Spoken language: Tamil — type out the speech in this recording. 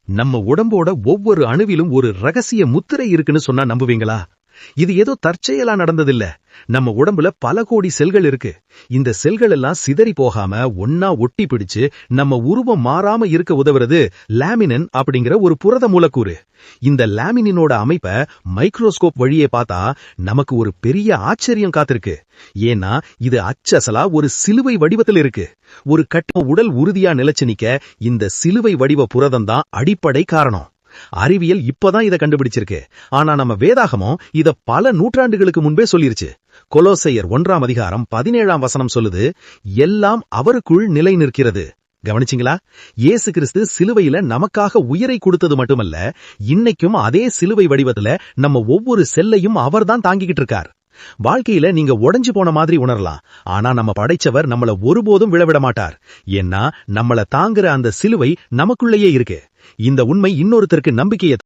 நம்ம உடம்போட ஒவ்வொரு அணுவிலும் ஒரு ரகசிய முத்திரை இருக்குன்னு சொன்னா நம்புவீங்களா? இது ஏதோ தற்செயலா நடந்ததில்ல. நம்ம உடம்புல பல கோடி செல்கள் இருக்கு. இந்த செல்கள் எல்லாம் சிதறி போகாம ஒன்னா ஒட்டி பிடிச்சு நம்ம உருவம் மாறாம இருக்க உதவுறது லாமினின் அப்படிங்கிற ஒரு புரத மூலக்கூறு. இந்த லாமினினோட அமைப்பை மைக்ரோஸ்கோப் வழியே பார்த்தா நமக்கு ஒரு பெரிய ஆச்சரியம் காத்திருக்கு. ஏன்னா இது அச்சசலா ஒரு சிலுவை வடிவத்தில் இருக்கு. ஒரு கட்டம் உடல் உறுதியா நிலைச்சு நிக்க இந்த சிலுவை வடிவ புரதம் தான் அடிப்படை காரணம். அறிவியல் இப்பதான் இதை கண்டுபிடிச்சிருக்கு. ஆனா நம்ம வேதாகமம் இத பல நூற்றாண்டுகளுக்கு முன்பே சொல்லிருச்சு. கொலோசையர் 1:17 சொல்லுது, எல்லாம் அவருக்குள் நிலை நிற்கிறது. கவனிச்சிங்களா? இயேசு கிறிஸ்து சிலுவையில நமக்காக உயிரை கொடுத்தது மட்டுமல்ல, இன்னைக்கும் அதே சிலுவை வடிவத்துல நம்ம ஒவ்வொரு செல்லையும் அவர்தான் தாங்கிக்கிட்டு இருக்கார். வாழ்க்கையில நீங்க உடைஞ்சு போன மாதிரி உணரலாம். ஆனா நம்ம படைச்சவர் நம்மள ஒருபோதும் விழவிட மாட்டார். ஏன்னா நம்மள தாங்குற அந்த சிலுவை நமக்குள்ளேயே இருக்கு. இந்த உண்மை இன்னொருத்தருக்கு நம்பிக்கையை